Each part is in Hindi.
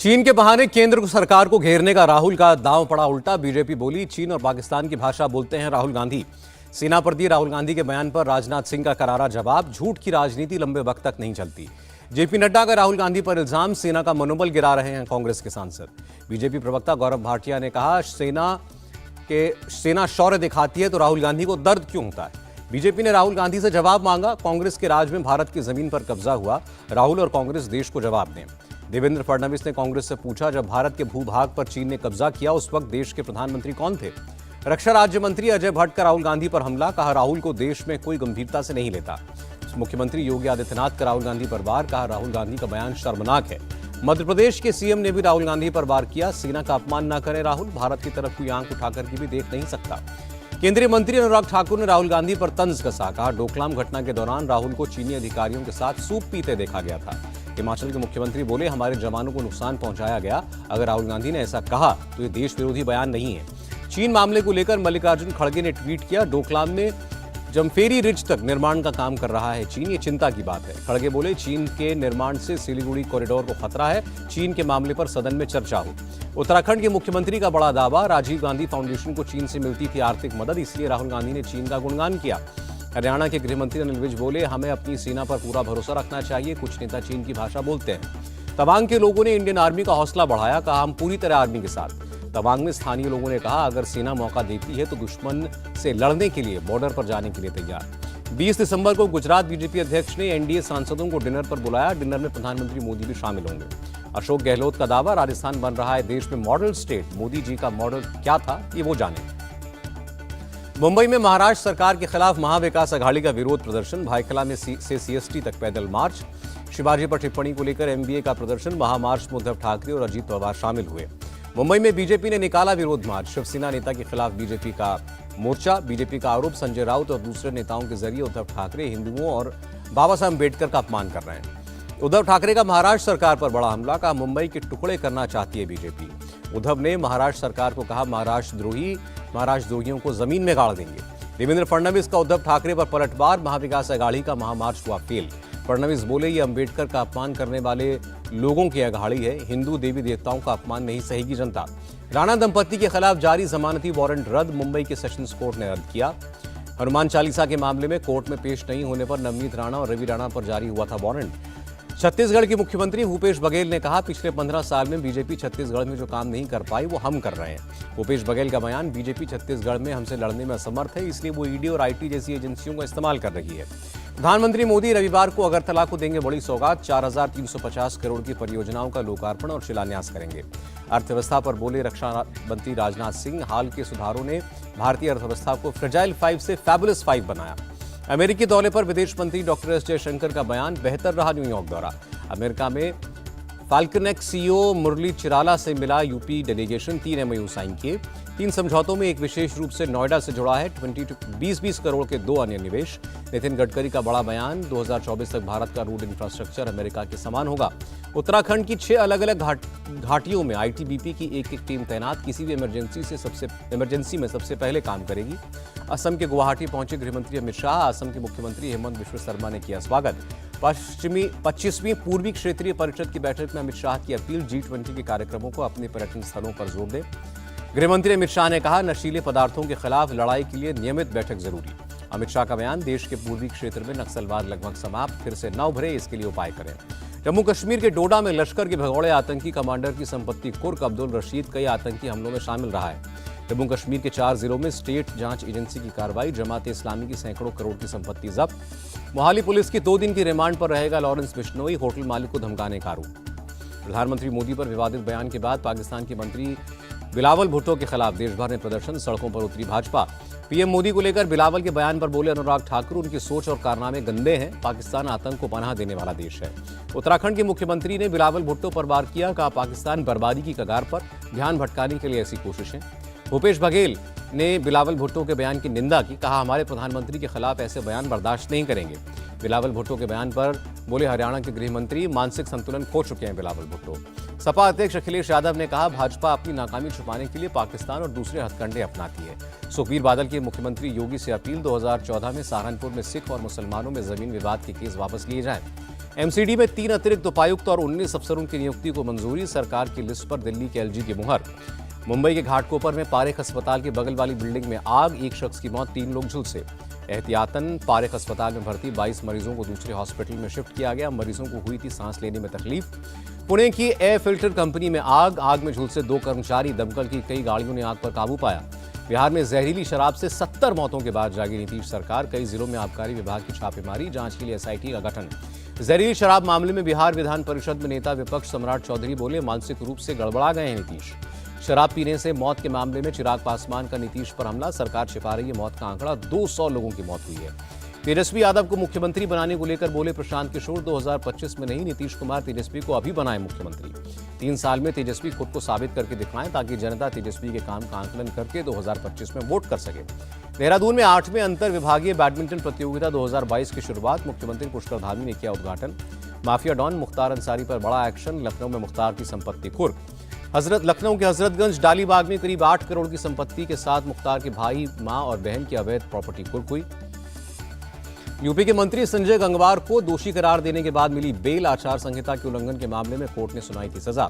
चीन के बहाने केंद्र सरकार को घेरने का राहुल का दांव पड़ा उल्टा। बीजेपी बोली चीन और पाकिस्तान की भाषा बोलते हैं राहुल गांधी। सेना पर दिए राहुल गांधी के बयान पर राजनाथ सिंह का करारा जवाब। झूठ की राजनीति लंबे वक्त तक नहीं चलती। जेपी नड्डा का राहुल गांधी पर इल्जाम। सेना का मनोबल गिरा रहे हैं कांग्रेस के सांसद। बीजेपी प्रवक्ता गौरव भाटिया ने कहा सेना शौर्य दिखाती है तो राहुल गांधी को दर्द क्यों होता है। बीजेपी ने राहुल गांधी से जवाब मांगा। कांग्रेस के राज में भारत की जमीन पर कब्जा हुआ। राहुल और कांग्रेस देश को जवाब दें। देवेंद्र फडणवीस ने कांग्रेस से पूछा, जब भारत के भूभाग पर चीन ने कब्जा किया उस वक्त देश के प्रधानमंत्री कौन थे। रक्षा राज्य मंत्री अजय भट्ट का राहुल गांधी पर हमला। कहा, राहुल को देश में कोई गंभीरता से नहीं लेता। मुख्यमंत्री योगी आदित्यनाथ का राहुल गांधी पर वार। कहा, राहुल गांधी का बयान शर्मनाक है। मध्य प्रदेश के सीएम ने भी राहुल गांधी पर वार किया। सेना का अपमान न करें राहुल, भारत की तरफ कोई आंख उठाकर भी देख नहीं सकता। केंद्रीय मंत्री अनुराग ठाकुर ने राहुल गांधी पर तंज कसा। कहा, डोकलाम घटना के दौरान राहुल को चीनी अधिकारियों के साथ सूप पीते देखा गया था। हिमाचल के मुख्यमंत्री बोले, हमारे जवानों को नुकसान पहुंचाया गया। अगर राहुल गांधी ने ऐसा कहा तो ये देश विरोधी बयान नहीं है। चीन मामले को लेकर मल्लिकार्जुन खड़गे ने ट्वीट किया, डोकलाम में जमफेरी रिज तक निर्माण का काम कर रहा है चीन, ये चिंता की बात है। खड़गे बोले, चीन के निर्माण से सिलीगुड़ी कॉरिडोर को खतरा है। चीन के मामले पर सदन में चर्चा हो। उत्तराखंड के मुख्यमंत्री का बड़ा दावा, राजीव गांधी फाउंडेशन को चीन से मिलती थी आर्थिक मदद, इसलिए राहुल गांधी ने चीन का गुणगान किया। हरियाणा के गृह मंत्री अनिल विज बोले, हमें अपनी सेना पर पूरा भरोसा रखना चाहिए। कुछ नेता चीन की भाषा बोलते हैं। तवांग के लोगों ने इंडियन आर्मी का हौसला बढ़ाया। कहा, हम पूरी तरह आर्मी के साथ। तवांग में स्थानीय लोगों ने कहा, अगर सेना मौका देती है तो दुश्मन से लड़ने के लिए बॉर्डर पर जाने के लिए तैयार। 20 दिसंबर को गुजरात बीजेपी अध्यक्ष ने एनडीए सांसदों को डिनर पर बुलाया। डिनर में प्रधानमंत्री मोदी भी शामिल होंगे। अशोक गहलोत का दावा, राजस्थान बन रहा है देश में मॉडल स्टेट। मोदी जी का मॉडल क्या था ये वो जाने। मुंबई में महाराष्ट्र सरकार के खिलाफ महाविकास अघाड़ी का विरोध प्रदर्शन। भायखला में से सीएसटी तक पैदल मार्च। शिवाजी पर टिप्पणी को लेकर एमबीए का प्रदर्शन। महामार्च में उद्धव ठाकरे और अजीत पवार शामिल हुए। मुंबई में बीजेपी ने निकाला विरोध मार्च। शिवसेना नेता के खिलाफ बीजेपी का मोर्चा। बीजेपी का आरोप, संजय राउत और दूसरे नेताओं के जरिए उद्धव ठाकरे हिंदुओं और बाबा साहब अम्बेडकर का अपमान कर रहे हैं। उद्धव ठाकरे का महाराष्ट्र सरकार पर बड़ा हमला। कहा, मुंबई के टुकड़े करना चाहती है बीजेपी। उद्धव ने महाराष्ट्र सरकार को कहा, महाराष्ट्र द्रोहियों को जमीन में गाड़ देंगे। देवेंद्र फडणवीस का उद्धव ठाकरे पर पलटवार। महाविकास अघाड़ी का महामार्च हुआ फेल। फडणवीस बोले, ये अम्बेडकर का अपमान करने वाले लोगों की अघाड़ी है। हिंदू देवी देवताओं का अपमान नहीं सहेगी जनता। राणा दंपत्ति के खिलाफ जारी जमानती वारंट रद्द। मुंबई के सेशंस कोर्ट ने रद्द किया। हनुमान चालीसा के मामले में कोर्ट में पेश नहीं होने पर नवनीत राणा और रवि राणा पर जारी हुआ था वारंट। छत्तीसगढ़ के मुख्यमंत्री भूपेश बघेल ने कहा, पिछले 15 साल में बीजेपी छत्तीसगढ़ में जो काम नहीं कर पाई वो हम कर रहे हैं। भूपेश बघेल का बयान, बीजेपी छत्तीसगढ़ में हमसे लड़ने में असमर्थ है, इसलिए वो ईडी और आईटी जैसी एजेंसियों का इस्तेमाल कर रही है। प्रधानमंत्री मोदी रविवार को अगरतला को देंगे बड़ी सौगात। 4350 करोड़ की परियोजनाओं का लोकार्पण और शिलान्यास करेंगे। अर्थव्यवस्था पर बोले रक्षा मंत्री राजनाथ सिंह, हाल के सुधारों ने भारतीय अर्थव्यवस्था को फ्रेजाइल 5 से फैबुलस 5 बनाया। अमेरिकी दौरे पर विदेश मंत्री डॉक्टर एस जयशंकर का बयान, बेहतर रहा न्यूयॉर्क दौरा। अमेरिका में फाल्कनेक्स सीईओ मुरली चिराला से मिला यूपी डेलीगेशन। 3 एमओयू साइन किए। 3 समझौतों में एक विशेष रूप से नोएडा से जुड़ा है। 20 करोड़ के 2 अन्य निवेश। नितिन गडकरी का बड़ा बयान, 2024 तक भारत का रोड इंफ्रास्ट्रक्चर अमेरिका के समान होगा। उत्तराखंड की 6 अलग अलग घाटियों में आईटीबीपी की एक टीम तैनात। किसी भी इमरजेंसी में सबसे पहले काम करेगी। असम के गुवाहाटी पहुंचे गृहमंत्री अमित शाह। असम के मुख्यमंत्री हेमंत बिश्व शर्मा ने किया स्वागत। 25वीं पूर्वी क्षेत्रीय परिषद की बैठक में अमित शाह की अपील, G20 के कार्यक्रमों को अपने पर्यटन स्थलों पर जोर दें। गृहमंत्री अमित शाह ने कहा, नशीले पदार्थों के खिलाफ लड़ाई के लिए नियमित बैठक जरूरी। अमित शाह का बयान, देश के पूर्वी क्षेत्र में नक्सलवाद लगभग समाप्त, फिर से न उभरे इसके लिए उपाय करें। जम्मू कश्मीर के डोडा में लश्कर के भगौड़े आतंकी कमांडर की संपत्ति कुर्क अब्दुल रशीद कई आतंकी हमलों में शामिल रहा है। जम्मू कश्मीर के 4 जिलों में स्टेट जांच एजेंसी की कार्रवाई। जमात इस्लामी की सैकड़ों करोड़ की संपत्ति जब्त। मोहाली पुलिस की 2 दिन की रिमांड पर रहेगा लॉरेंस बिश्नोई। होटल मालिक को धमकाने का आरोप। प्रधानमंत्री मोदी पर विवादित बयान के बाद पाकिस्तान के मंत्री बिलावल भुट्टो के खिलाफ देशभर में प्रदर्शन। सड़कों पर उतरी भाजपा। पीएम मोदी को लेकर बिलावल के बयान पर बोले अनुराग ठाकुर, उनकी सोच और कारनामे गंदे हैं। पाकिस्तान आतंक को पनाह देने वाला देश है। उत्तराखंड के मुख्यमंत्री ने बिलावल भुट्टो पर वार किया। कहा, पाकिस्तान बर्बादी की कगार पर, ध्यान भटकाने के लिए ऐसी कोशिशें। भूपेश बघेल ने बिलावल भुट्टो के बयान की निंदा की। कहा, हमारे प्रधानमंत्री के खिलाफ ऐसे बयान बर्दाश्त नहीं करेंगे। बिलावल भुट्टो के बयान पर बोले हरियाणा के गृह मंत्री, मानसिक संतुलन खो चुके हैं बिलावल भुट्टो। सपा अध्यक्ष अखिलेश यादव ने कहा, भाजपा अपनी नाकामी छुपाने के लिए पाकिस्तान और दूसरे हथकंडे अपनाती है। सुखबीर बादल के मुख्यमंत्री योगी से अपील, 2014 में सहारनपुर में सिख और मुसलमानों में जमीन विवाद के केस वापस लिए जाएं। एमसीडी में 3 अतिरिक्त उपायुक्त और 19 अफसरों की नियुक्ति को मंजूरी। सरकार की लिस्ट पर दिल्ली के एलजी की मुहर। मुंबई के घाटकोपर में पारेख अस्पताल के बगल वाली बिल्डिंग में आग, एक शख्स की मौत, 3 लोग झुलसे। एहतियातन पारेख अस्पताल में भर्ती 22 मरीजों को दूसरे हॉस्पिटल में शिफ्ट किया गया। मरीजों को हुई थी सांस लेने में तकलीफ। पुणे की एयर फिल्टर कंपनी में आग में झुलसे 2 कर्मचारी। दमकल की कई गाड़ियों ने आग पर काबू पाया। बिहार में जहरीली शराब से 70 मौतों के बाद जागी नीतीश सरकार। कई जिलों में आबकारी विभाग की छापेमारी, जांच के लिए एसआईटी का गठन। जहरीली शराब मामले में बिहार विधान परिषद में नेता विपक्ष सम्राट चौधरी बोले, मानसिक रूप से गड़बड़ा गए हैं नीतीश। शराब पीने से मौत के मामले में चिराग पासवान का नीतीश पर हमला। सरकार छिपा रही है मौत का आंकड़ा, 200 लोगों की मौत हुई है। तेजस्वी यादव को मुख्यमंत्री बनाने को लेकर बोले प्रशांत किशोर, 2025 में नहीं, नीतीश कुमार तेजस्वी को अभी बनाए मुख्यमंत्री। 3 साल में तेजस्वी खुद को साबित करके दिखाएं ताकि जनता तेजस्वी के काम का आंकलन करके 2025 में वोट कर सके। देहरादून में 8वें अंतर विभागीय बैडमिंटन प्रतियोगिता 2022 की शुरुआत। मुख्यमंत्री पुष्कर धामी ने किया उद्घाटन। माफिया डॉन मुख्तार अंसारी पर बड़ा एक्शन। लखनऊ में मुख्तार की संपत्ति कुर्क। लखनऊ के हजरतगंज डालीबाग में करीब 8 करोड़ की संपत्ति के साथ मुख्तार के भाई, मां और बहन की अवैध प्रॉपर्टी कुर्क हुई। यूपी के मंत्री संजय गंगवार को दोषी करार देने के बाद मिली बेल। आचार संहिता के उल्लंघन के मामले में कोर्ट ने सुनाई थी सजा।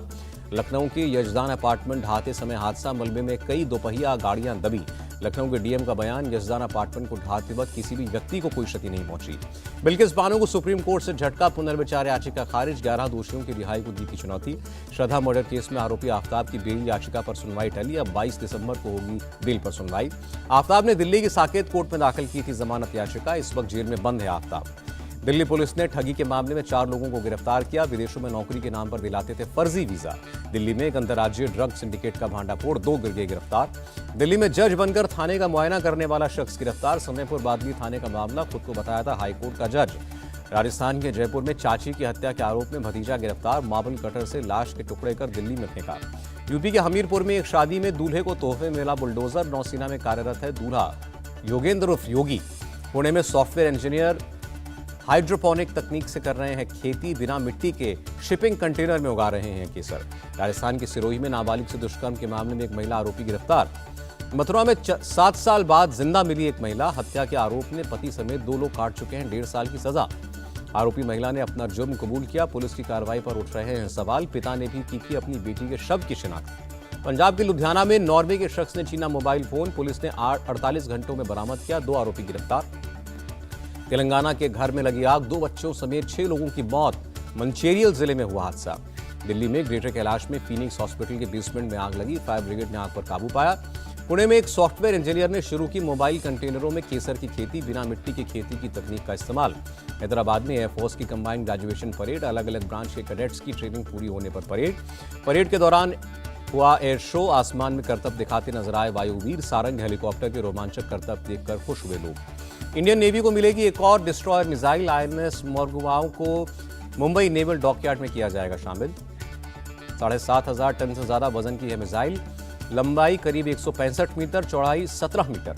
लखनऊ के यजदान अपार्टमेंट ढहाते समय हादसा, मलबे में कई दोपहिया गाड़ियां दबी। लखनऊ के डीएम का बयान, यजदान अपार्टमेंट को ढहाते वक्त किसी भी व्यक्ति को कोई क्षति नहीं पहुंची। बिल्किस बानो को सुप्रीम कोर्ट से झटका, पुनर्विचार याचिका खारिज। 11 दोषियों की रिहाई को दी थी चुनौती। श्रद्धा मर्डर केस में आरोपी आफ्ताब की बेल याचिका पर सुनवाई टली। अब 22 दिसंबर को होगी बेल पर सुनवाई। आफ्ताब ने दिल्ली की साकेत कोर्ट में दाखिल की थी जमानत याचिका। इस वक्त जेल में बंद है आफ्ताब। दिल्ली पुलिस ने ठगी के मामले में 4 लोगों को गिरफ्तार किया। विदेशों में नौकरी के नाम पर दिलाते थे फर्जी वीजा। दिल्ली में एक अंतर्राज्यीय ड्रग सिंडिकेट का भांडाफोड़, 2 गिरगे गिरफ्तार। दिल्ली में जज बनकर थाने का मुआयना करने वाला शख्स गिरफ्तार। समयपुर बादली थाने का मामला, खुद को बताया था हाईकोर्ट का जज। राजस्थान के जयपुर में चाची की हत्या के आरोप में भतीजा गिरफ्तार। मार्बल कटर से लाश के टुकड़े कर दिल्ली में फेंका। यूपी के हमीरपुर में एक शादी में दूल्हे को तोहफे में मिला बुलडोजर। नौसेना में कार्यरत है दूल्हा योगेंद्र उर्फ योगी। पुणे में सॉफ्टवेयर इंजीनियर हाइड्रोपोनिक तकनीक से कर रहे हैं खेती। बिना मिट्टी के शिपिंग कंटेनर में उगा रहे हैं केसर। राजस्थान के सिरोही में नाबालिग से दुष्कर्म के मामले में एक महिला आरोपी गिरफ्तार। मथुरा में 7 साल बाद जिंदा मिली एक महिला। हत्या के आरोप में पति समेत 2 लोग काट चुके हैं 1.5 साल की सजा। आरोपी महिला ने अपना जुर्म कबूल किया। पुलिस की कार्रवाई पर उठ रहे हैं सवाल। पिता ने भी की थी अपनी बेटी के शव की शिनाख्त। पंजाब के लुधियाना में नॉर्वे के शख्स ने छीना मोबाइल फोन। पुलिस ने 48 घंटों में बरामद किया। 2 आरोपी गिरफ्तार। तेलंगाना के घर में लगी आग, 2 बच्चों समेत 6 लोगों की मौत। मंचेरियल जिले में हुआ हादसा। दिल्ली में ग्रेटर कैलाश में फीनिक्स हॉस्पिटल के बेसमेंट में आग लगी। फायर ब्रिगेड ने आग पर काबू पाया। पुणे में एक सॉफ्टवेयर इंजीनियर ने शुरू की मोबाइल कंटेनरों में केसर की खेती। बिना मिट्टी की खेती की तकनीक का इस्तेमाल। हैदराबाद में एयरफोर्स की कंबाइंड ग्रेजुएशन परेड। अलग अलग ब्रांच के कैडेट्स की ट्रेनिंग पूरी होने पर परेड के दौरान हुआ एयर शो। आसमान में करतब दिखाते नजर आए वायुवीर। सारंग हेलीकॉप्टर के रोमांचक करतब देखकर खुश हुए लोग। इंडियन नेवी को मिलेगी एक और डिस्ट्रॉयर मिसाइल। आईएनएस मोरमुगाओ को मुंबई नेवल डॉकयार्ड में किया जाएगा शामिल। 7,500 टन से ज्यादा वजन की यह मिसाइल, लंबाई करीब 165 मीटर, चौड़ाई 17 मीटर।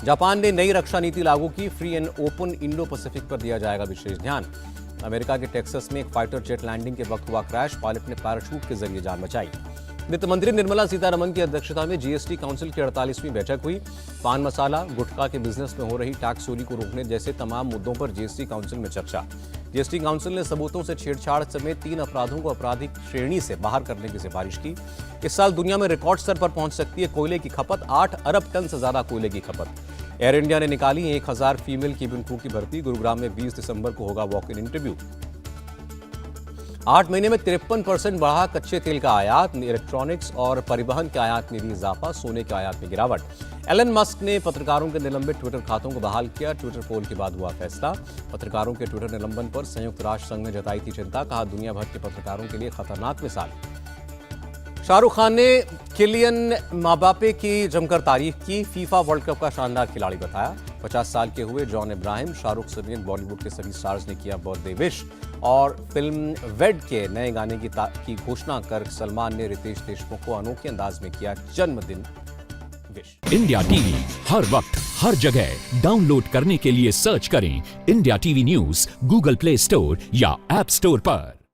जापान ने नई रक्षा नीति लागू की। Free and open Indo Pacific पर दिया जाएगा विशेष ध्यान। अमेरिका के टेक्सास में एक फाइटर जेट लैंडिंग के वक्त हुआ क्रैश। पायलट ने पैराशूट के जरिए जान बचाई। वित्त मंत्री निर्मला सीतारमण की अध्यक्षता में जीएसटी काउंसिल की 48वीं बैठक हुई। पान मसाला, गुटखा के बिजनेस में हो रही टैक्स चोरी को रोकने जैसे तमाम मुद्दों पर जीएसटी काउंसिल में चर्चा। जीएसटी काउंसिल ने सबूतों से छेड़छाड़ समेत 3 अपराधों को आपराधिक श्रेणी से बाहर करने की सिफारिश की। इस साल दुनिया में रिकॉर्ड स्तर पर पहुंच सकती है कोयले की खपत। 8 अरब टन से ज्यादा कोयले की खपत। एयर इंडिया ने निकाली 1000 फीमेल केबिन क्रू की भर्ती। गुरुग्राम में 20 दिसंबर को होगा वॉक इन इंटरव्यू। 8 महीने में 53% बढ़ा कच्चे तेल का आयात। इलेक्ट्रॉनिक्स और परिवहन के आयात में भी इजाफा। सोने के आयात में गिरावट। एलन मस्क ने पत्रकारों के निलंबित ट्विटर खातों को बहाल किया। ट्विटर पोल के बाद हुआ फैसला। पत्रकारों के ट्विटर निलंबन पर संयुक्त राष्ट्र संघ ने जताई थी चिंता। कहा दुनिया भर के पत्रकारों के लिए खतरनाक मिसाल। शाहरुख खान ने किलियन म्बाप्पे की जमकर तारीफ की। फीफा वर्ल्ड कप का शानदार खिलाड़ी बताया। 50 साल के हुए जॉन इब्राहिम। शाहरुख समेत बॉलीवुड के सभी स्टार्स ने किया बर्थडे विश। और फिल्म वेड के नए गाने की घोषणा कर सलमान ने रितेश देशमुख को अनोखे अंदाज में किया जन्मदिन विश। इंडिया टीवी हर वक्त हर जगह डाउनलोड करने के लिए सर्च करें India TV news Google play store या ऐप स्टोर पर।